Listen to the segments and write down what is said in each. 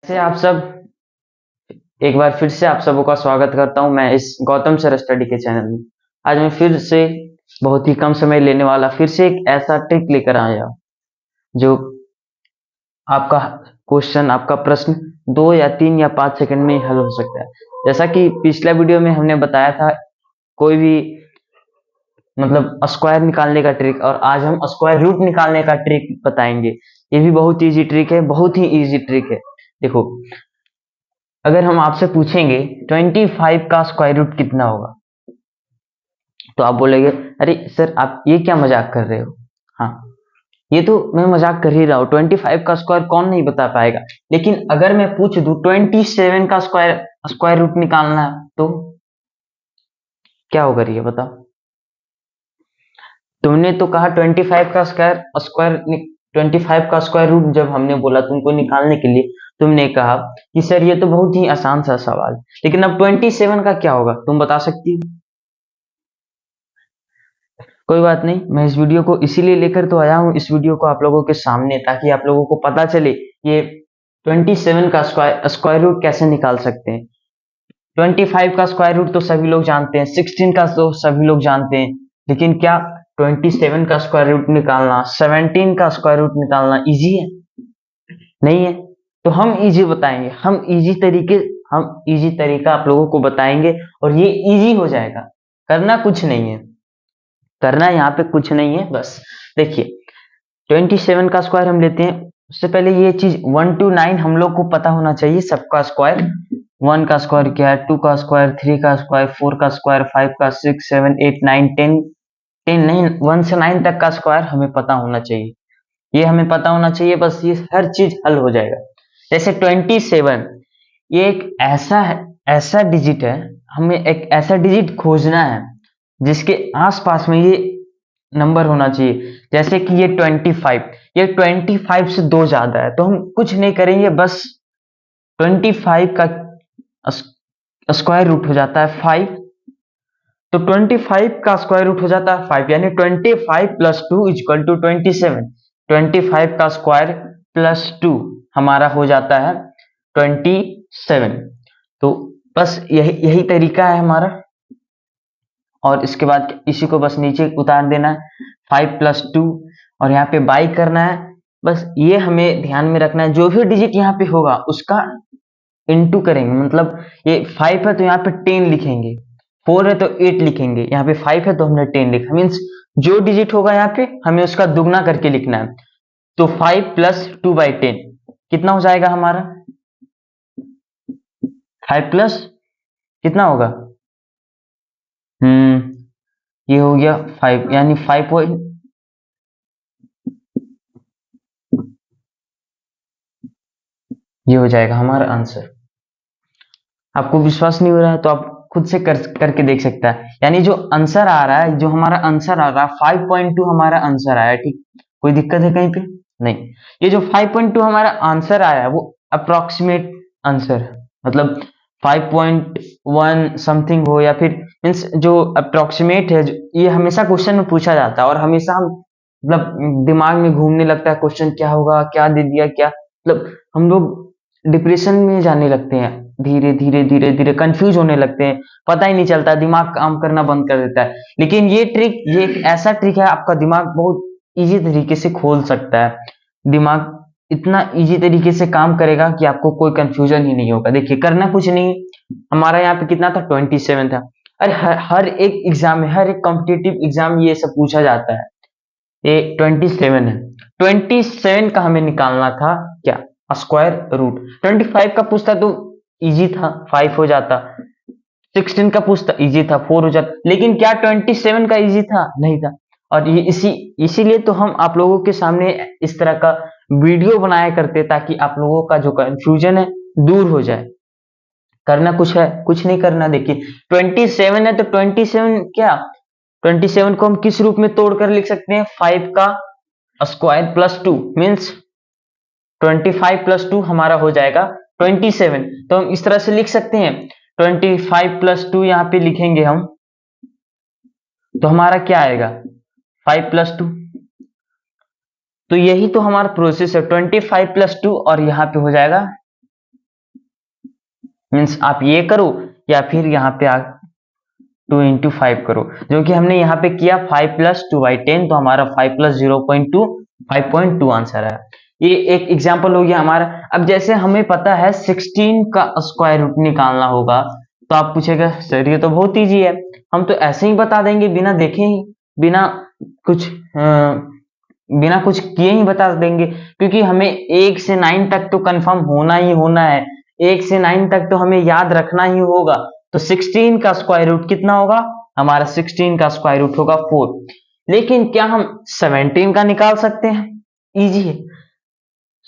से आप सब एक बार फिर से आप सबों का स्वागत करता हूं मैं इस गौतम सर स्टडी के चैनल में। आज मैं फिर से बहुत ही कम समय लेने वाला फिर से एक ऐसा ट्रिक लेकर आया जो आपका क्वेश्चन आपका प्रश्न 2 या 3 या 5 सेकंड में ही हल हो सकता है। जैसा कि पिछला वीडियो में हमने बताया था कोई भी मतलब स्क्वायर निकालने का ट्रिक, और आज हम स्क्वायर रूट निकालने का ट्रिक बताएंगे। ये भी बहुत इजी ट्रिक है, बहुत ही इजी ट्रिक है। देखो, अगर हम आपसे पूछेंगे 25 का स्क्वायर रूट कितना होगा, तो आप बोलेंगे अरे सर आप ये क्या मजाक कर रहे हो। हाँ, ये तो मैं मजाक कर ही रहा हूँ, 25 का स्क्वायर कौन नहीं बता पाएगा। लेकिन अगर मैं पूछ दूं 27 का स्क्वायर स्क्वायर रूट निकालना है, तो क्या होगा ये बताओ। तुमने तो कहा 25 का स्क्वायर स्क्वायर 25 का स्क्वायर रूट, जब हमने बोला तुमको निकालने के लिए, तुमने कहा कि सर ये तो बहुत ही आसान सा सवाल है। लेकिन अब 27 का क्या होगा तुम बता सकती हो? कोई बात नहीं, मैं इस वीडियो को इसीलिए लेकर तो आया हूँ, इस वीडियो को आप लोगों के सामने, ताकि आप लोगों को पता चले ये 27 का स्क्वायर रूट कैसे निकाल सकते हैं। 25 का स्क्वायर रूट तो सभी लोग जानते हैं, 16 का तो सभी लोग जानते हैं, लेकिन क्या 27 का स्क्वायर रूट निकालना, 17 का स्क्वायर रूट निकालना इजी है? नहीं है। तो हम इजी बताएंगे, हम इजी तरीका आप लोगों को बताएंगे, और ये इजी हो जाएगा। करना कुछ नहीं है, करना यहाँ पे कुछ नहीं है। बस देखिए, 27 का स्क्वायर हम लेते हैं। उससे पहले ये चीज 1 to 9 हम लोग को पता होना चाहिए, सबका स्क्वायर। 1 का स्क्वायर क्या है, 2 का स्क्वायर, 3 का स्क्वायर, 4 का स्क्वायर, 5 का, 6, 7, 8, 9, 10, 10 नहीं, 1 से 9 तक का स्क्वायर हमें पता होना चाहिए। ये हमें पता होना चाहिए, बस ये हर चीज हल हो जाएगा। जैसे 27, ये एक ऐसा डिजिट है, हमें एक ऐसा डिजिट खोजना है जिसके आसपास में ये नंबर होना चाहिए। जैसे कि ये 25, ये 25 से 2 ज्यादा है, तो हम कुछ नहीं करेंगे, बस 25 का स्क्वायर रूट हो जाता है 5। तो 25 का स्क्वायर रूट हो जाता है 5, यानी 25 प्लस 2 इक्वल टू 27। 25 का स्क्वायर प्लस 2 हमारा हो जाता है 27। तो बस यही यही तरीका है हमारा। और इसके बाद इसी को बस नीचे उतार देना है, 5 प्लस 2, और यहाँ पे बाई करना है। बस ये हमें ध्यान में रखना है, जो भी डिजिट यहाँ पे होगा उसका इंटू करेंगे। मतलब ये 5 है तो यहाँ पे 10 लिखेंगे, 4 है तो 8 लिखेंगे, यहाँ पे 5 है तो हमने 10 लिखा। मीन्स जो डिजिट होगा यहाँ पे हमें उसका दुगना करके लिखना है। तो 5 प्लस 2/10 कितना हो जाएगा हमारा? 5 प्लस कितना होगा? ये हो गया 5, यानी 5 ये हो जाएगा हमारा आंसर। आपको विश्वास नहीं हो रहा है तो आप खुद से करके देख सकता है। यानी जो आंसर आ रहा है, जो हमारा आंसर आ रहा है 5.2 हमारा आंसर आया है। ठीक, कोई दिक्कत है कहीं पे? नहीं। ये जो 5.2 हमारा आंसर आया है वो अप्रोक्सीमेट आंसर है, मतलब 5.1 समथिंग हो, या फिर मीन्स जो अप्रोक्सीमेट है, ये हमेशा क्वेश्चन में पूछा जाता है, और हमेशा हम मतलब दिमाग में घूमने लगता है क्वेश्चन क्या होगा, क्या दे दिया, क्या मतलब हम लोग डिप्रेशन में जाने लगते हैं, धीरे धीरे धीरे धीरे कंफ्यूज होने लगते हैं, पता ही नहीं चलता, दिमाग काम करना बंद कर देता है। लेकिन ये एक ऐसा ट्रिक है, आपका दिमाग बहुत इजी तरीके से खोल सकता है। दिमाग इतना इजी तरीके से काम करेगा कि आपको कोई कंफ्यूजन ही नहीं होगा। देखिए, करना कुछ नहीं, हमारा यहाँ पे कितना था, 27 था। अरे हर एक एग्जाम में, हर एक कॉम्पिटेटिव एग्जाम में ये सब पूछा जाता है। ये 27 है, 27 का हमें निकालना था क्या, स्क्वायर रूट। 25 का पूछता तो इजी था, 5 हो जाता। 16 का पूछता इजी था, 4 हो जाता। लेकिन क्या 27 का इजी था? नहीं था। और ये इसीलिए तो हम आप लोगों के सामने इस तरह का वीडियो बनाया करते, ताकि आप लोगों का जो कंफ्यूजन है दूर हो जाए। करना कुछ है, कुछ नहीं करना। देखिए, 27 है तो 27 क्या, 27 को हम किस रूप में तोड़कर लिख सकते हैं, 5 का स्क्वायर प्लस 2, मीन्स 25 प्लस 2 हमारा हो जाएगा 27। तो हम इस तरह से लिख सकते हैं, 25 प्लस 2 यहाँ पे लिखेंगे हम, तो हमारा क्या आएगा, 5 प्लस 2। तो यही तो हमारा प्रोसेस है, 25 प्लस 2, और यहाँ पे हो जाएगा मीन्स आप ये करो या फिर यहाँ पे 2 इंटू 5 करो, जो कि हमने यहाँ पे किया 5 प्लस 2/10, तो हमारा 5 प्लस 0.2 5.2 आंसर है। ये एक एग्जाम्पल हो गया हमारा। अब जैसे हमें पता है 16 का स्क्वायर रूट निकालना होगा, तो आप पूछेगा सर ये तो बहुत ईजी है, हम तो ऐसे ही बता देंगे बिना देखे ही, बिना कुछ बिना कुछ किए ही बता देंगे, क्योंकि हमें 1 से 9 तक तो कंफर्म होना ही होना है, 1 से 9 तक तो हमें याद रखना ही होगा। तो 16 का स्क्वायर रूट कितना होगा, हमारा 16 का स्क्वायर रूट होगा 4। लेकिन क्या हम 17 का निकाल सकते हैं? इजी है,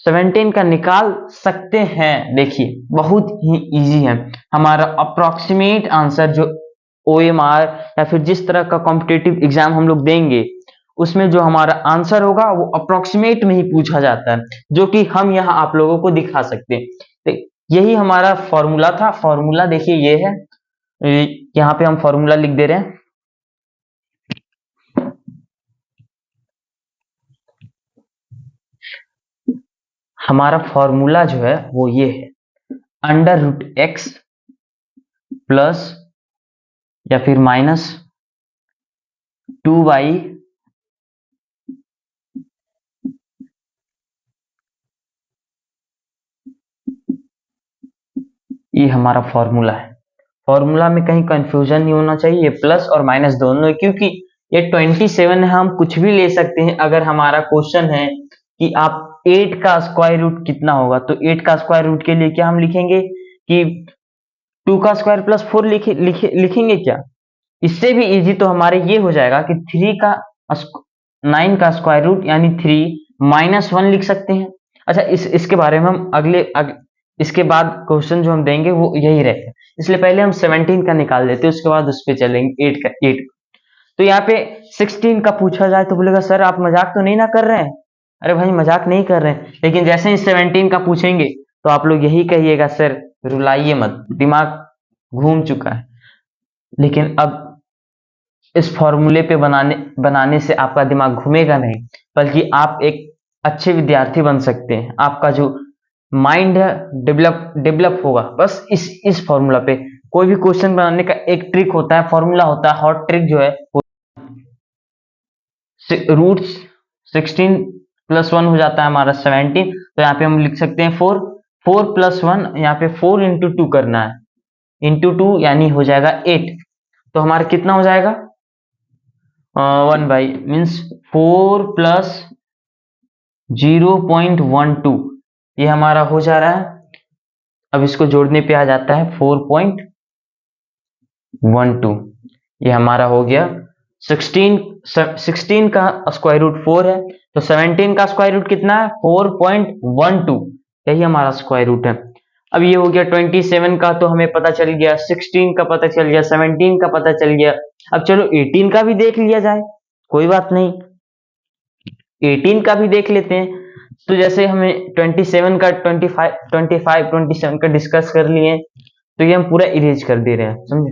17 का निकाल सकते हैं। देखिए बहुत ही इजी है। हमारा अप्रोक्सीमेट आंसर जो OMR या फिर जिस तरह का कॉम्पिटिटिव एग्जाम हम लोग देंगे, उसमें जो हमारा आंसर होगा वो अप्रोक्सीमेट में ही पूछा जाता है, जो कि हम यहाँ आप लोगों को दिखा सकते हैं। तो यही हमारा फॉर्मूला था। फॉर्मूला देखिए ये है, यहाँ पे हम फॉर्मूला लिख दे रहे हैं। हमारा फॉर्मूला जो है वो ये है, √x प्लस या फिर माइनस 2y ये हमारा फॉर्मूला है। फॉर्मूला में कहीं कंफ्यूजन नहीं होना चाहिए, ये प्लस और माइनस दोनों है, क्योंकि ये 27 है, हम कुछ भी ले सकते हैं। अगर हमारा क्वेश्चन है कि आप 8 का स्क्वायर रूट कितना होगा, तो 8 का स्क्वायर रूट के लिए क्या हम लिखेंगे कि 2 का स्क्वायर प्लस 4 लिखेंगे क्या? इससे भी इजी तो हमारे ये हो जाएगा कि 9 का स्क्वायर रूट यानी 3 - 1 लिख सकते हैं। अच्छा, इसके बारे में हम इसके बाद क्वेश्चन जो हम देंगे वो यही रहेगा, इसलिए पहले हम 17 का निकाल देते हैं, उसके बाद उस पर चलेंगे 8। तो यहाँ पे 16 का पूछा जाए तो बोलेगा सर आप मजाक तो नहीं ना कर रहे हैं? अरे भाई मजाक नहीं कर रहे हैं, लेकिन जैसे ही 17 का पूछेंगे तो आप लोग यही कहिएगा सर रुलाइए मत, दिमाग घूम चुका है। लेकिन अब इस फॉर्मूले पे बनाने से आपका दिमाग घूमेगा नहीं, बल्कि आप एक अच्छे विद्यार्थी बन सकते हैं। आपका जो माइंड है डेवलप होगा बस इस फॉर्मूला पे। कोई भी क्वेश्चन बनाने का एक ट्रिक होता है, फॉर्मूला होता है, हॉट ट्रिक जो है रूट 16 प्लस 1 हो जाता है हमारा 17। तो यहाँ पे हम लिख सकते हैं 4 प्लस 1, यहाँ पे 4 इंटू 2 करना है, इंटू 2 यानी हो जाएगा 8। तो हमारा कितना हो जाएगा 1 बाई मीन्स 4 प्लस 0.12, ये हमारा हो जा रहा है। अब इसको जोड़ने पे आ जाता है 4.12, ये हमारा हो गया 16 का स्क्वायर रूट 4 है, तो 17 का स्क्वायर रूट कितना है 4.12, यही हमारा स्क्वायर रूट है। अब ये हो गया 27 का, तो हमें पता चल गया, 16 का पता चल गया, 17 का पता चल गया। अब चलो 18 का भी देख लिया जाए, कोई बात नहीं, 18 का भी देख लेते हैं। तो जैसे हमें 27 का 27 का डिस्कस कर लिए, तो ये हम पूरा इरेज कर दे रहे हैं, समझे?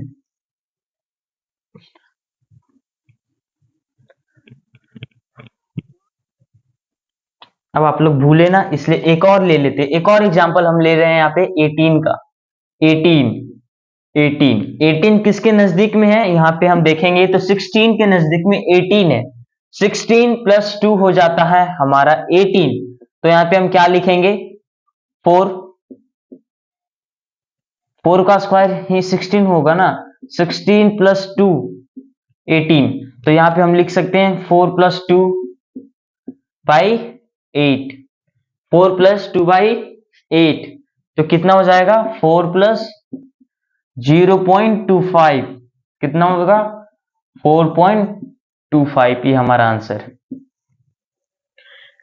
अब आप लोग भूले ना, इसलिए एक और ले लेते हैं। एक और एग्जांपल हम ले रहे हैं यहाँ पे 18 का। 18 किसके नजदीक में है, यहाँ पे हम देखेंगे तो 16 के नजदीक में 18 है। 16 प्लस 2 हो जाता है हमारा 18। तो यहाँ पे हम क्या लिखेंगे 4 का स्क्वायर ही 16 होगा ना, 16 प्लस 2 18। तो यहाँ पे हम लिख सकते हैं 4 प्लस 2 बाई 8, 4 प्लस 2 बाई 8, तो कितना हो जाएगा 4 प्लस 0.25, कितना होगा 4.25, ये हमारा आंसर है।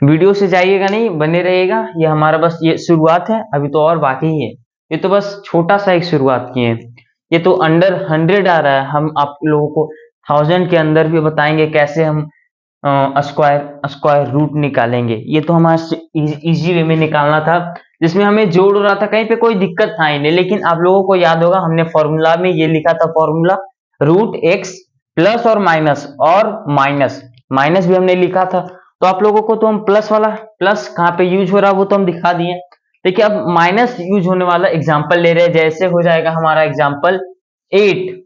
वीडियो से जाइएगा नहीं, बने रहिएगा। ये हमारा बस ये शुरुआत है, अभी तो और बाकी ही है। ये तो बस छोटा सा एक शुरुआत किए हैं। ये तो अंडर 100 आ रहा है, हम आप लोगों को 1000 के अंदर भी बताएंगे कैसे हम स्क्वायर रूट निकालेंगे। ये तो हमारा इजी वे में निकालना था, जिसमें हमें जोड़ रहा था, कहीं पे कोई दिक्कत था ही नहीं। लेकिन आप लोगों को याद होगा हमने फॉर्मूला में ये लिखा था, फॉर्मूला √x प्लस और माइनस भी हमने लिखा था। तो आप लोगों को तो हम प्लस वाला, प्लस कहाँ पे यूज हो रहा है वो तो हम दिखा दिए। देखिए अब माइनस यूज होने वाला एग्जाम्पल ले रहे हैं, जैसे हो जाएगा हमारा एग्जाम्पल 8।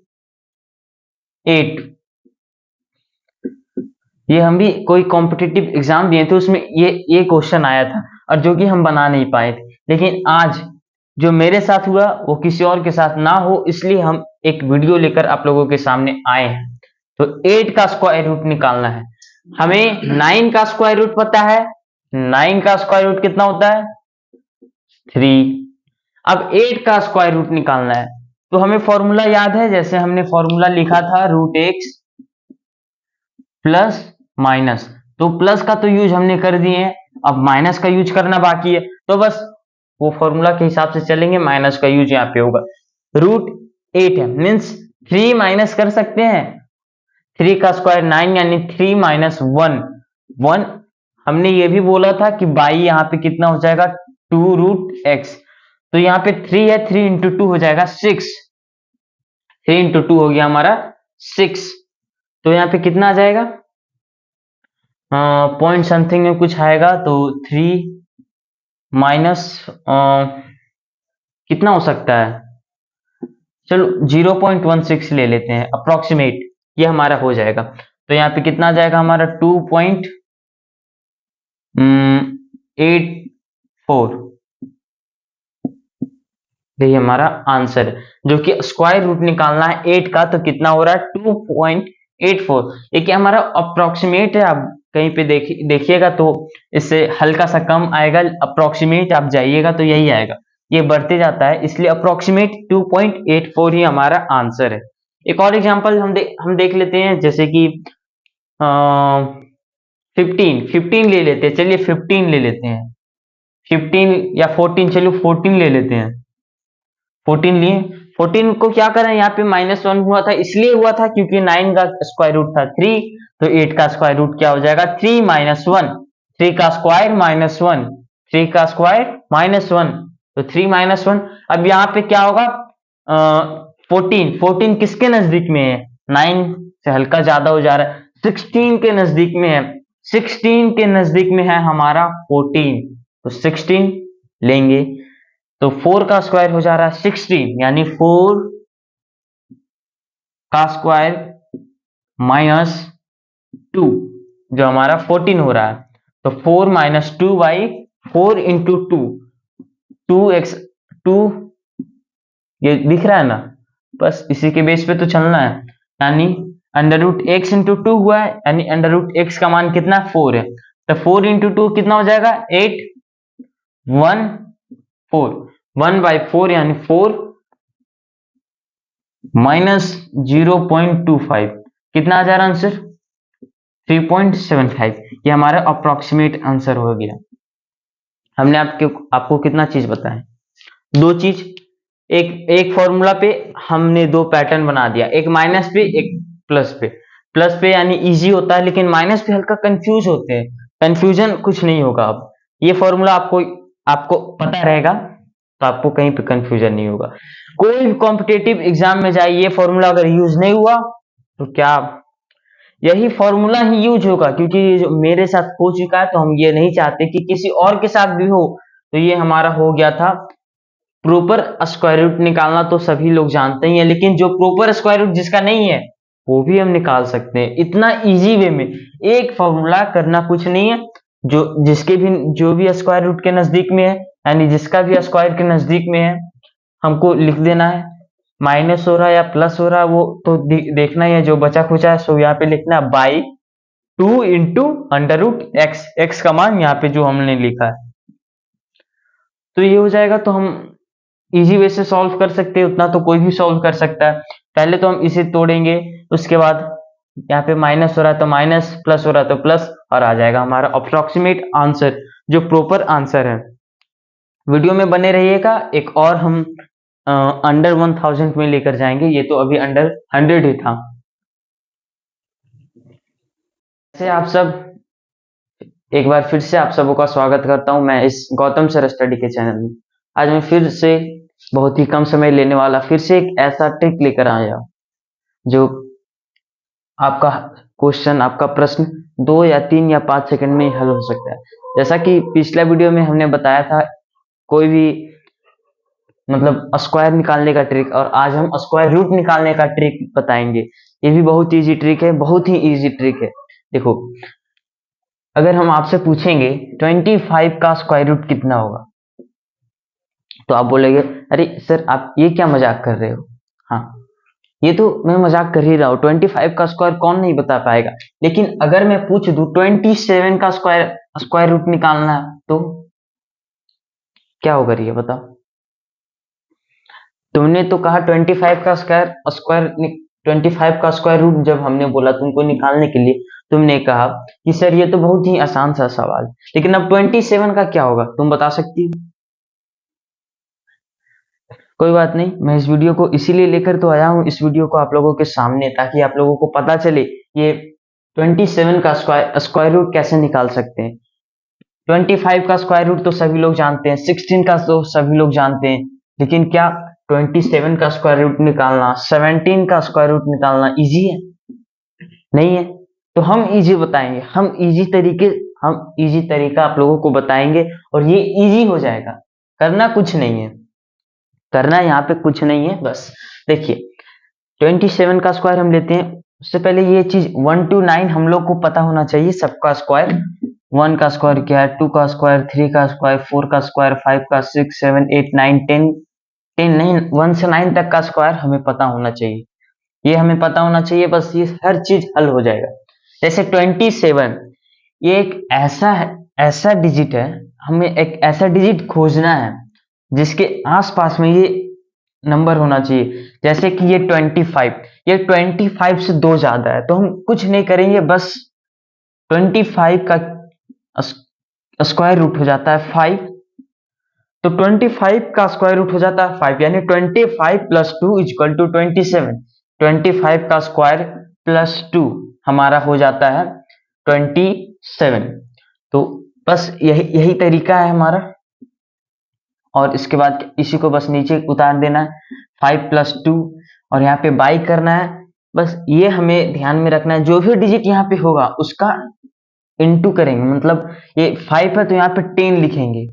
ये हम भी कोई कॉम्पिटिटिव एग्जाम दिए थे, उसमें ये क्वेश्चन आया था और जो कि हम बना नहीं पाए थे। लेकिन आज जो मेरे साथ हुआ वो किसी और के साथ ना हो, इसलिए हम एक वीडियो लेकर आप लोगों के सामने आए हैं। तो 8 का स्क्वायर रूट निकालना है हमें। 9 का स्क्वायर रूट पता है, 9 का स्क्वायर रूट कितना होता है 3। अब 8 का स्क्वायर रूट निकालना है, तो हमें फॉर्मूला याद है, जैसे हमने फॉर्मूला लिखा था रूट एक्स प्लस माइनस। तो प्लस का तो यूज हमने कर दिए हैं, अब माइनस का यूज करना बाकी है, तो बस वो फॉर्मूला के हिसाब से चलेंगे, माइनस का यूज यहाँ पे होगा। रूट 8 है मीन्स 3 माइनस कर सकते हैं, 3 का स्क्वायर 9 यानी 3 माइनस 1। हमने ये भी बोला था कि बाई यहाँ पे कितना हो जाएगा 2 रूट एक्स, तो यहाँ पे 3 है, 3 इंटू 2 हो जाएगा 6, 3 इंटू 2 हो गया हमारा 6। तो यहाँ पे कितना आ जाएगा पॉइंट समथिंग में कुछ आएगा, तो 3 माइनस कितना हो सकता है, चलो 0.16 ले लेते हैं अप्रोक्सीमेट, ये हमारा हो जाएगा। तो यहाँ पे कितना आ जाएगा हमारा 2.84, यही हमारा आंसर है। जो कि स्क्वायर रूट निकालना है 8 का, तो कितना हो रहा है 2.84। ये क्या हमारा अप्रोक्सीमेट है, आप कहीं पे देखिएगा तो इससे हल्का सा कम आएगा, अप्रोक्सीमेट आप जाइएगा तो यही आएगा, ये बढ़ते जाता है, इसलिए अप्रोक्सीमेट 2.84 ही हमारा आंसर है। एक और एग्जांपल हम देख लेते हैं, जैसे कि 15 ले लेते हैं, चलिए 15 ले लेते हैं, 15 या 14, चलो 14 ले लेते हैं। 14 लिए, 14 को क्या करें, यहाँ पे -1 हुआ था, इसलिए हुआ था क्योंकि 9 का स्क्वायर रूट था 3, तो 8 का स्क्वायर रूट क्या हो जाएगा 3 माइनस 1, 3 का स्क्वायर -1, 3 का स्क्वायर -1, तो 3 माइनस 1। अब यहाँ पे क्या होगा 14 किसके नजदीक में है, 9 से हल्का ज्यादा हो जा रहा है, 16 के नजदीक में है, 16 के नजदीक में है हमारा 14, तो 16 लेंगे। तो 4 का स्क्वायर हो जा रहा है 16, यानी 4 का स्क्वायर माइनस 2, जो हमारा 14 हो रहा है। तो 4 माइनस 2 बाई 4 इंटू 2, 2x 2, ये दिख रहा है ना, बस इसी के बेस पे तो चलना है, यानी अंडर रूट एक्स इंटू 2 हुआ है, यानी अंडर रूट एक्स का मान कितना 4 है, तो 4 इंटू 2 कितना हो जाएगा 8, 1 4, 1/4 यानी 4 माइनस 0.25, कितना आ जा रहा आंसर 3.75। ये हमारा अप्रोक्सीमेट आंसर हो गया। हमने आपको कितना चीज बताया, 2 चीज, एक फॉर्मूला पे हमने 2 पैटर्न बना दिया, एक माइनस पे एक प्लस पे। प्लस पे यानी इजी होता है, लेकिन माइनस पे हल्का कंफ्यूज होते हैं, कंफ्यूजन कुछ नहीं होगा। अब ये फॉर्मूला आपको पता रहेगा तो आपको कहीं पे कंफ्यूजन नहीं होगा। कोई भी कॉम्पिटेटिव एग्जाम में जाइए, ये फॉर्मूला अगर यूज नहीं हुआ तो क्या यही फॉर्मूला ही यूज होगा, क्योंकि ये जो मेरे साथ हो चुका है, तो हम ये नहीं चाहते कि किसी और के साथ भी हो। तो ये हमारा हो गया था प्रॉपर स्क्वायर रूट निकालना, तो सभी लोग जानते ही हैं, लेकिन जो प्रॉपर स्क्वायर रूट जिसका नहीं है वो भी हम निकाल सकते हैं इतना इजी वे में। एक फॉर्मूला करना कुछ नहीं है, जो भी स्क्वायर रूट के नजदीक में है, यानी जिसका भी स्क्वायर के नजदीक में है, हमको लिख देना है, माइनस हो रहा है या प्लस हो रहा है वो तो देखना ही है, जो बचा खुचा है सो यहाँ पे लिखना है by 2 into under root X, X का मान यहाँ पे जो हमने लिखा है, तो ये हो जाएगा। तो हम इजी वे से सॉल्व कर सकते हैं, उतना तो कोई भी सॉल्व कर सकता है। पहले तो हम इसे तोड़ेंगे, उसके बाद यहाँ पे माइनस हो रहा है तो माइनस, प्लस हो रहा है तो प्लस, और आ जाएगा हमारा अप्रोक्सीमेट आंसर, जो प्रॉपर आंसर है। वीडियो में बने रहिएगा, एक और हम अंडर 1000 में लेकर जाएंगे, ये तो अभी अंडर 100 ही था। ऐसे आप सब, एक बार फिर से आप सबों का स्वागत करता हूं मैं इस गौतम सर स्टडी के चैनल में। आज मैं फिर से बहुत ही कम समय लेने वाला फिर से एक ऐसा ट्रिक लेकर आया जो आपका क्वेश्चन, आपका प्रश्न 2 या 3 या 5 सेकंड में ही हल हो सकता है। जैसा कि पिछला वीडियो में हमने बताया था कोई भी मतलब स्क्वायर निकालने का ट्रिक, और आज हम स्क्वायर रूट निकालने का ट्रिक बताएंगे। ये भी बहुत इजी ट्रिक है, बहुत ही इजी ट्रिक है। देखो, अगर हम आपसे पूछेंगे 25 का स्क्वायर रूट कितना होगा, तो आप बोलेंगे अरे सर आप ये क्या मजाक कर रहे हो। हाँ, ये तो मैं मजाक कर ही रहा हूँ, 25 का स्क्वायर कौन नहीं बता पाएगा। लेकिन अगर मैं पूछ दूं 27 का स्क्वायर स्क्वायर रूट निकालना है, तो क्या होगा ये बताओ। तुमने तो कहा 25 का स्क्वायर स्क्वायर 25 का स्क्वायर रूट, जब हमने बोला तुमको निकालने के लिए, तुमने कहा कि सर ये तो बहुत ही आसान सा सवाल। लेकिन अब 27 का क्या होगा, तुम बता सकती हो? कोई बात नहीं, मैं इस वीडियो को इसीलिए लेकर तो आया हूँ, इस वीडियो को आप लोगों के सामने, ताकि आप लोगों को पता चले ये 27 का स्क्वायर रूट कैसे निकाल सकते हैं। 25 का स्क्वायर रूट तो सभी लोग जानते हैं, 16 का तो सभी लोग जानते हैं, लेकिन क्या 27 का स्क्वायर रूट निकालना, 17 का स्क्वायर रूट निकालना इजी है? नहीं है। तो हम इजी बताएंगे, हम इजी तरीका आप लोगों को बताएंगे, और ये इजी हो जाएगा। करना कुछ नहीं है, करना यहाँ पे कुछ नहीं है। बस देखिए, 27 का स्क्वायर हम लेते हैं। उससे पहले ये चीज 1 to 9 हम लोग को पता होना चाहिए, सबका स्क्वायर। 1 का स्क्वायर क्या है, 2 का स्क्वायर, 3 का स्क्वायर, 4 का स्क्वायर, 5 का, 6, 7, 8, 9, 10, 10 नहीं, 1 से 9 तक का स्क्वायर हमें पता होना चाहिए। ये हमें पता होना चाहिए, बस ये हर चीज हल हो जाएगा। जैसे 27, ये एक ऐसा डिजिट है, हमें एक ऐसा डिजिट खोजना है जिसके आसपास में ये नंबर होना चाहिए। जैसे कि ये 25, ये 25 से 2 ज्यादा है, तो हम कुछ नहीं करेंगे, बस 25 का स्क्वायर रूट हो जाता है 5। तो 25 का स्क्वायर रूट हो जाता है 5, यानी 25 प्लस 2 इक्वल टू 27। 25 का स्क्वायर प्लस 2 हमारा हो जाता है 27। तो बस यही तरीका है हमारा। और इसके बाद इसी को बस नीचे उतार देना है, 5 प्लस 2, और यहाँ पे बाई करना है। बस ये हमें ध्यान में रखना है, जो भी डिजिट यहाँ पे होगा उसका इनटू करेंगे। मतलब ये 5 है तो यहाँ पे 10 लिखेंगे,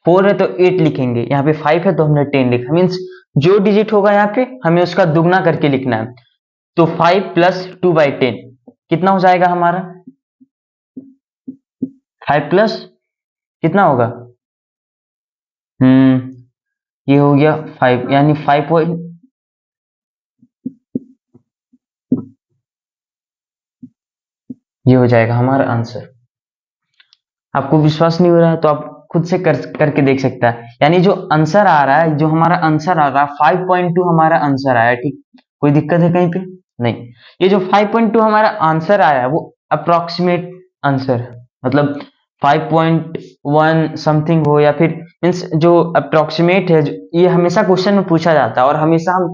4 है तो 8 लिखेंगे, यहाँ पे 5 है तो हमने 10 लिखा। मीन्स जो डिजिट होगा यहाँ पे हमें उसका दुगना करके लिखना है। तो 5 प्लस 2/10 कितना हो जाएगा हमारा? 5 प्लस कितना होगा? ये हो गया 5, यानी 5 ये हो जाएगा हमारा आंसर। आपको विश्वास नहीं हो रहा है तो आप खुद से करके देख सकता है। यानी जो आंसर आ रहा है, जो हमारा आंसर आ रहा है 5.2 हमारा आंसर आया। ठीक, कोई दिक्कत है कहीं पे? नहीं। ये जो 5.2 हमारा आंसर आया है वो अप्रोक्सीमेट आंसर है, मतलब 5.1 समथिंग हो, या फिर मीन्स जो अप्रोक्सीमेट है, ये हमेशा क्वेश्चन में पूछा जाता है, और हमेशा हम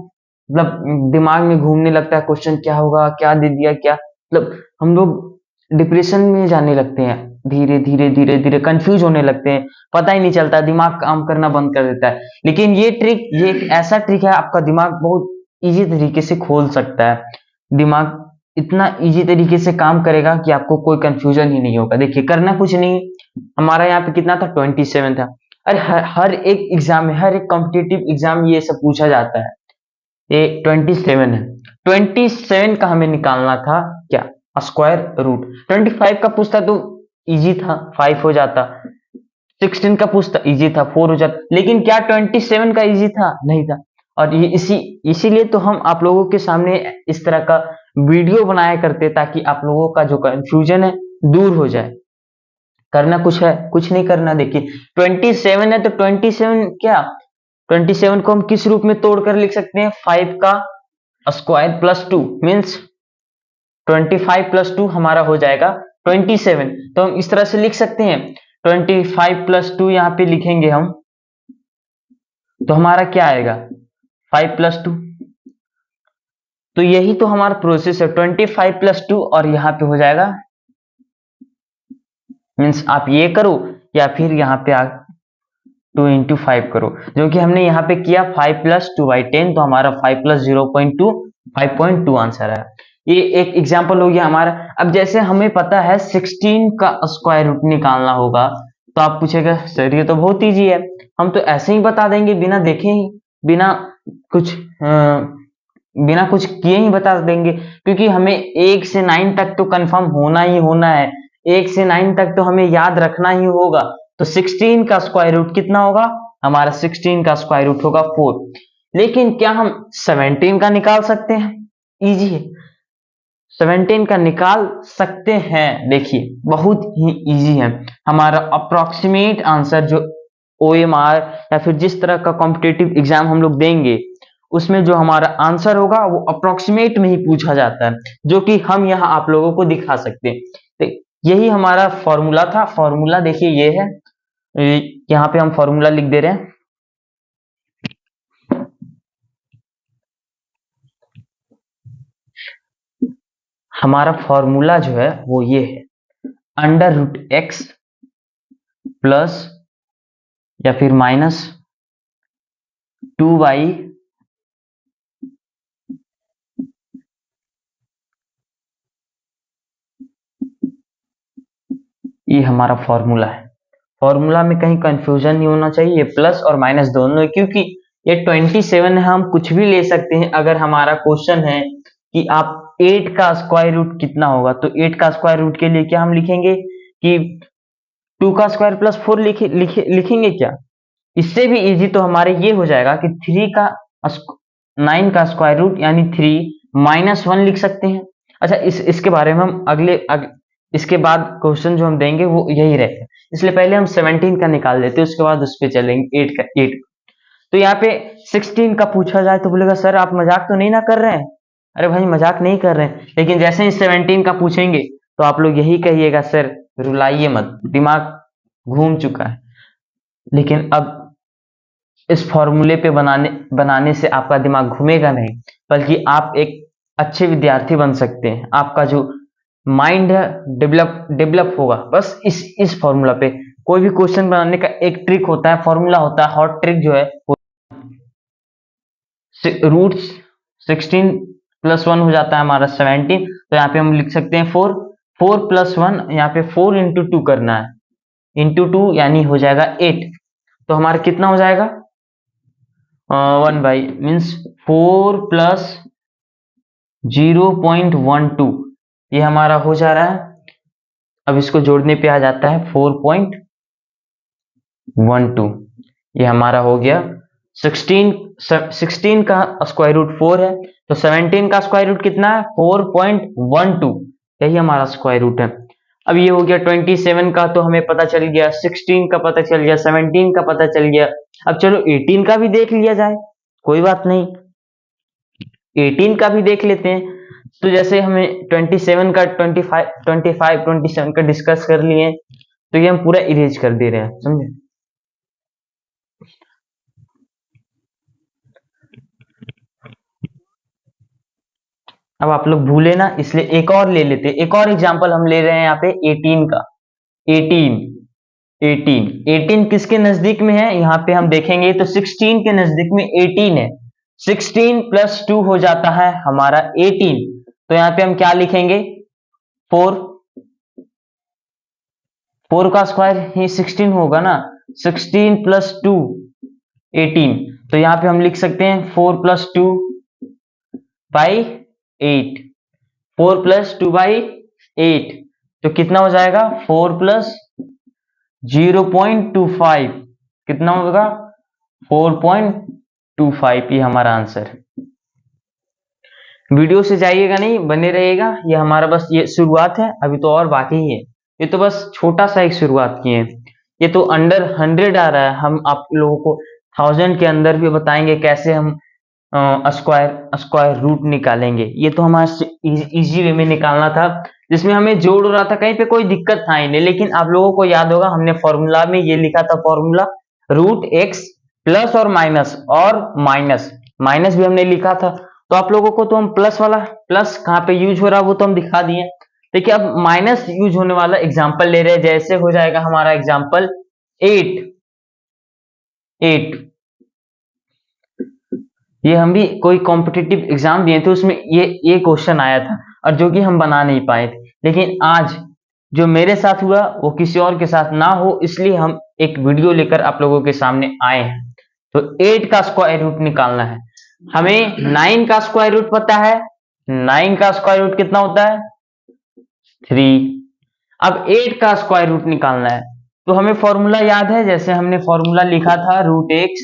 मतलब दिमाग में घूमने लगता है क्वेश्चन क्या होगा, क्या दे दिया, क्या मतलब हम लोग डिप्रेशन में जाने लगते हैं, धीरे धीरे धीरे धीरे कंफ्यूज होने लगते हैं, पता ही नहीं चलता, दिमाग काम करना बंद कर देता है। लेकिन ये एक ऐसा ट्रिक है, आपका दिमाग बहुत इजी तरीके से खोल सकता है। दिमाग इतना इजी तरीके से काम करेगा कि आपको कोई कंफ्यूजन ही नहीं होगा। देखिए, करना कुछ नहीं, हमारा यहाँ पे कितना था, 27 था। अरे हर एक एग्जाम में, हर एक कॉम्पिटिटिव एग्जाम में ये सब पूछा जाता है। ये 27 है, 27 का हमें निकालना था क्या, स्क्वायर रूट। 25 का पूछता तो इजी था, 5 हो जाता। 16 का पूछता इजी था, 4 हो जाता। लेकिन क्या 27 का इजी था? नहीं था। और ये इसीलिए तो हम आप लोगों के सामने इस तरह का वीडियो बनाया करते, ताकि आप लोगों का जो कंफ्यूजन है दूर हो जाए। करना कुछ है, कुछ नहीं करना। देखिए 27 है तो 27 क्या, 27 को हम किस रूप में तोड़कर लिख सकते हैं, 5 का स्क्वायर प्लस 2, मीन्स 25 प्लस 2 हमारा हो जाएगा 27। तो हम इस तरह से लिख सकते हैं, 25 प्लस 2 यहाँ पे लिखेंगे हम, तो हमारा क्या आएगा, 5 प्लस 2। तो यही तो हमारा प्रोसेस है, 25 प्लस 2, और यहाँ पे हो जाएगा, मीन्स आप ये करो या फिर यहाँ पे 2 इंटू 5 करो, जो कि हमने यहाँ पे किया 5 प्लस 2/10, तो हमारा 5 प्लस 0.2 5.2 आंसर है। ये एक एग्जाम्पल हो गया हमारा। अब जैसे हमें पता है 16 का स्क्वायर रूट निकालना होगा, तो आप पूछेगा सर ये तो बहुत ईजी है, हम तो ऐसे ही बता देंगे, बिना देखे ही, बिना कुछ बिना कुछ किए ही बता देंगे, क्योंकि हमें 1 से 9 तक तो कंफर्म होना ही होना है, 1 से 9 तक तो हमें याद रखना ही होगा। तो 16 का स्क्वायर रूट कितना होगा? हमारा 16 का स्क्वायर रूट होगा 4। लेकिन क्या हम 17 का निकाल सकते हैं? इजी है, 17 का निकाल सकते हैं। देखिए बहुत ही इजी है। हमारा अप्रोक्सीमेट आंसर जो OMR या फिर जिस तरह का कॉम्पिटिटिव एग्जाम हम लोग देंगे, उसमें जो हमारा आंसर होगा वो अप्रोक्सीमेट में ही पूछा जाता है, जो कि हम यहाँ आप लोगों को दिखा सकते हैं। तो यही हमारा फॉर्मूला था। फॉर्मूला देखिए ये है, यहाँ पे हम फॉर्मूला लिख दे रहे हैं। हमारा फॉर्मूला जो है वो ये है, √x प्लस या फिर -2y ये हमारा फॉर्मूला है। फॉर्मूला में कहीं कंफ्यूजन नहीं होना चाहिए, ये प्लस और माइनस दोनों है, क्योंकि ये 27 है, हम कुछ भी ले सकते हैं। अगर हमारा क्वेश्चन है कि आप 8 का स्क्वायर रूट कितना होगा, तो 8 का स्क्वायर रूट के लिए क्या हम लिखेंगे कि 2 का स्क्वायर प्लस 4 लिखेंगे क्या? इससे भी इजी तो हमारे ये हो जाएगा कि 9 का स्क्वायर रूट यानी 3 - 1 लिख सकते हैं। अच्छा, इसके बारे में हम इसके बाद क्वेश्चन जो हम देंगे वो यही रहेगा, इसलिए पहले हम 17 का निकाल देते हैं, उसके बाद उस पर चलेंगे 8। तो यहाँ पे 16 का पूछा जाए तो बोलेगा सर आप मजाक तो नहीं ना कर रहे हैं? अरे भाई मजाक नहीं कर रहे हैं, लेकिन जैसे ही 17 का पूछेंगे तो आप लोग यही कहिएगा सर रुलाइए मत, दिमाग घूम चुका है। लेकिन अब इस फॉर्मूले पे बनाने से आपका दिमाग घूमेगा नहीं, बल्कि आप एक अच्छे विद्यार्थी बन सकते हैं। आपका जो माइंड है डेवलप होगा बस इस फॉर्मूला पे। कोई भी क्वेश्चन बनाने का एक ट्रिक होता है, फॉर्मूला होता है, हॉट ट्रिक जो है रूट 16 + 1 हो जाता है हमारा 17। तो यहाँ पे हम लिख सकते हैं 4 + 1, यहाँ पे 4 × 2 करना है, इंटू 2 यानी हो जाएगा 8। तो हमारा कितना हो जाएगा 1 मीन्स 4 + 0.12, ये हमारा हो जा रहा है। अब इसको जोड़ने पे आ जाता है 4.12, ये हमारा हो गया 16 का स्क्वायर रूट 4 है, तो 17 का स्क्वायर रूट कितना है 4.12, यही हमारा स्क्वायर रूट है। अब ये हो गया 27 का, तो हमें पता चल गया, 16 का पता चल गया, 17 का पता चल गया। अब चलो 18 का भी देख लिया जाए, कोई बात नहीं, 18 का भी देख लेते हैं। तो जैसे हमें 27 का 27 का डिस्कस कर लिए, तो ये हम पूरा इरेज कर दे रहे हैं, समझे? अब आप लोग भूले ना, इसलिए एक और ले लेते, एक और एग्जांपल हम ले रहे हैं यहाँ पे 18 का। 18 किसके नजदीक में है? यहाँ पे हम देखेंगे तो 16 के नजदीक में 18 है। 16 + 2 हो जाता है हमारा 18। तो यहाँ पे हम क्या लिखेंगे 4 का स्क्वायर ही 16 होगा ना, 16 + 2 18। तो यहाँ पे हम लिख सकते हैं 4 + 2 / 8, 4 + 2 / 8, तो कितना हो जाएगा 4 + 0.25, कितना होगा 4.25, ये हमारा आंसर है। वीडियो से जाइएगा नहीं, बने रहिएगा। ये हमारा बस ये शुरुआत है, अभी तो और बाकी ही है। ये तो बस छोटा सा एक शुरुआत किए हैं। ये तो अंडर 100 आ रहा है, हम आप लोगों को 1000 के अंदर भी बताएंगे कैसे हम स्क्वायर रूट निकालेंगे। ये तो हमारा इजी वे में निकालना था, जिसमें हमें जोड़ रहा था, कहीं पे कोई दिक्कत था ही नहीं। लेकिन आप लोगों को याद होगा हमने फॉर्मूला में ये लिखा था, फॉर्मूला √x प्लस और माइनस भी हमने लिखा था। तो आप लोगों को तो हम प्लस कहाँ पे यूज हो रहा है वो तो हम दिखा दिए। देखिए अब माइनस यूज होने वाला एग्जाम्पल ले रहे हैं, जैसे हो जाएगा हमारा एग्जाम्पल 8। ये हम भी कोई कॉम्पिटिटिव एग्जाम दिए थे, उसमें ये क्वेश्चन आया था, और जो कि हम बना नहीं पाए थे। लेकिन आज जो मेरे साथ हुआ वो किसी और के साथ ना हो, इसलिए हम एक वीडियो लेकर आप लोगों के सामने आए हैं। तो 8 का स्क्वायर रूट निकालना है हमें। 9 का स्क्वायर रूट पता है, 9 का स्क्वायर रूट कितना होता है 3। अब 8 का स्क्वायर रूट निकालना है तो हमें फॉर्मूला याद है, जैसे हमने फॉर्मूला लिखा था रूट एक्स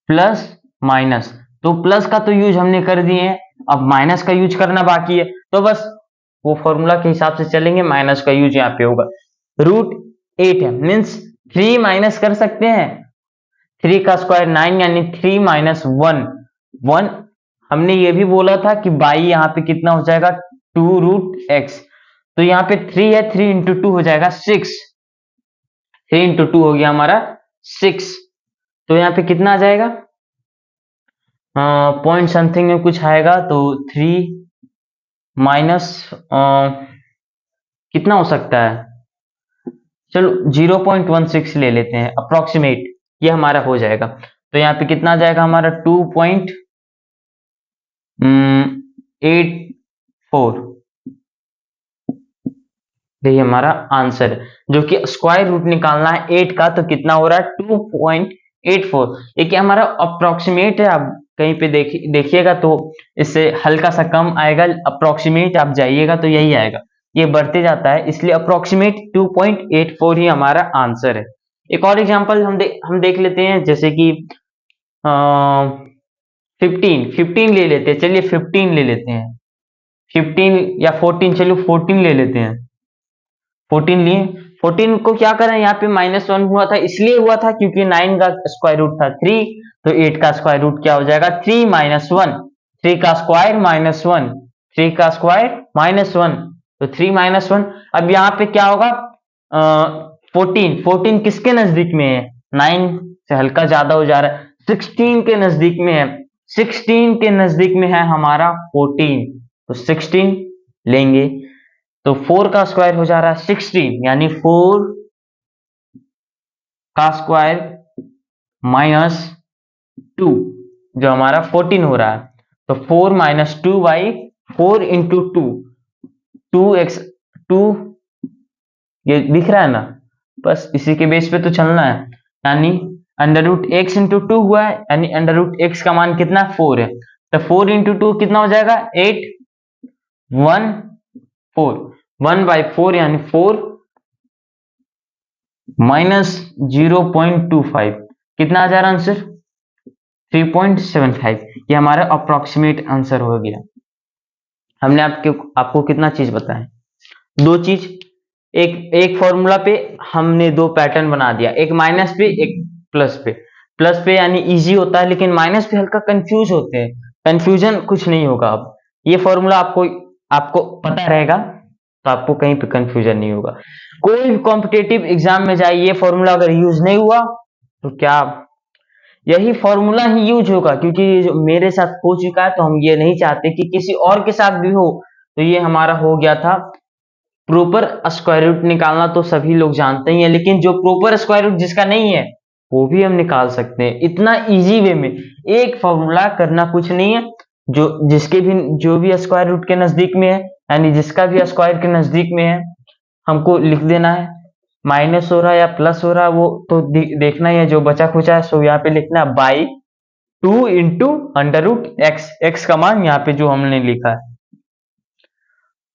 प्लस माइनस। तो प्लस का तो यूज हमने कर दिए हैं, अब माइनस का यूज करना बाकी है, तो बस वो फॉर्मूला के हिसाब से चलेंगे, माइनस का यूज यहाँ पे होगा। रूट 8 है मीन्स 3 माइनस कर सकते हैं, 3 का स्क्वायर 9 यानी 3 माइनस 1। हमने ये भी बोला था कि बाई यहाँ पे कितना हो जाएगा 2 रूट एक्स, तो यहाँ पे 3 है, 3 इंटू 2 हो जाएगा 6, 3 इंटू 2 हो गया हमारा 6। तो यहाँ पे कितना आ जाएगा पॉइंट समथिंग में कुछ आएगा, तो 3 माइनस कितना हो सकता है, चलो 0.16 ले लेते हैं अप्रोक्सीमेट, ये हमारा हो जाएगा। तो यहाँ पे कितना आ जाएगा हमारा 2.84, यही हमारा आंसर है, जो कि स्क्वायर रूट निकालना है 8 का, तो कितना हो रहा है 2.84। ये क्या हमारा अप्रोक्सीमेट है, आप कहीं पे देखिएगा तो इससे हल्का सा कम आएगा, अप्रोक्सीमेट आप जाइएगा तो यही आएगा, ये बढ़ते जाता है, इसलिए अप्रोक्सीमेट 2.84 ही हमारा आंसर है। एक और एग्जांपल हम देख लेते हैं, जैसे कि 15 ले लेते हैं, चलिए 15 ले लेते हैं, 15 या 14, चलो 14 ले लेते हैं। 14 लिए, 14 को क्या करें, यहाँ पे -1 हुआ था, इसलिए हुआ था क्योंकि 9 का स्क्वायर रूट था 3, तो 8 का स्क्वायर रूट क्या हो जाएगा 3 माइनस 1, 3 का स्क्वायर -1, 3 का स्क्वायर -1, तो 3 माइनस 1। अब यहाँ पे क्या होगा 14 किसके नजदीक में है, 9 से हल्का ज्यादा हो जा रहा है, 16 के नजदीक में है, 16 के नजदीक में है हमारा 14, तो 16 लेंगे, तो 4 का स्क्वायर हो जा रहा है 16, यानी 4 का स्क्वायर माइनस 2, जो हमारा 14 हो रहा है, तो 4 माइनस 2 बाई 4 इंटू 2, 2x 2, ये दिख रहा है ना, बस इसी के बेस पे तो चलना है, यानी अंडर रूट एक्स इंटू 2 हुआ है, यानी अंडर रूट एक्स का मान कितना 4 है, तो 4 इंटू 2 कितना हो जाएगा 8, 1 4, 1/4 यानी 4 माइनस 0.25, कितना आ जा रहा आंसर 3.75, ये हमारा अप्रोक्सीमेट आंसर हो गया। हमने आपको कितना चीज बताया, 2 चीज, एक फॉर्मूला पे हमने 2 पैटर्न बना दिया, एक माइनस पे एक प्लस पे। प्लस पे यानी इजी होता है, लेकिन माइनस पे हल्का कंफ्यूज होते हैं, कंफ्यूजन कुछ नहीं होगा। अब ये फॉर्मूला आपको पता रहेगा तो आपको कहीं पे कंफ्यूजन नहीं होगा। कोई भी कॉम्पिटेटिव एग्जाम में जाए, ये फॉर्मूला अगर यूज नहीं हुआ तो क्या यही फॉर्मूला ही यूज होगा, क्योंकि जो मेरे साथ हो चुका है, तो हम ये नहीं चाहते कि किसी और के साथ भी हो। तो ये हमारा हो गया था प्रॉपर स्क्वायर रूट निकालना, तो सभी लोग जानते ही हैं, लेकिन जो प्रॉपर स्क्वायर रूट जिसका नहीं है वो भी हम निकाल सकते हैं इतना इजी वे में। एक फॉर्मूला करना कुछ नहीं है, जो भी स्क्वायर रूट के नजदीक में है, यानी जिसका भी स्क्वायर के नजदीक में है, हमको लिख देना है, माइनस हो रहा है या प्लस हो रहा है वो तो देखना ही है, जो बचा खुचा है सो यहाँ पे लिखना है by 2 into under root X, X का मान यहाँ पे जो हमने लिखा है,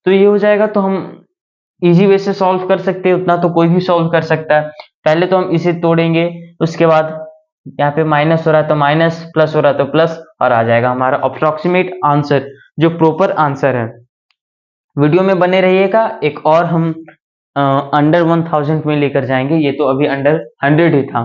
तो ये हो जाएगा। तो हम इजी वे से सॉल्व कर सकते हैं, उतना तो कोई भी सॉल्व कर सकता है। पहले तो हम इसे तोड़ेंगे, उसके बाद यहाँ पे माइनस हो रहा है तो माइनस, प्लस हो रहा है तो प्लस, और आ जाएगा हमारा अप्रोक्सीमेट आंसर, जो प्रॉपर आंसर है। वीडियो में बने रहिएगा, एक और हम अंडर 1000 में लेकर जाएंगे, ये तो अभी अंडर 100 ही था।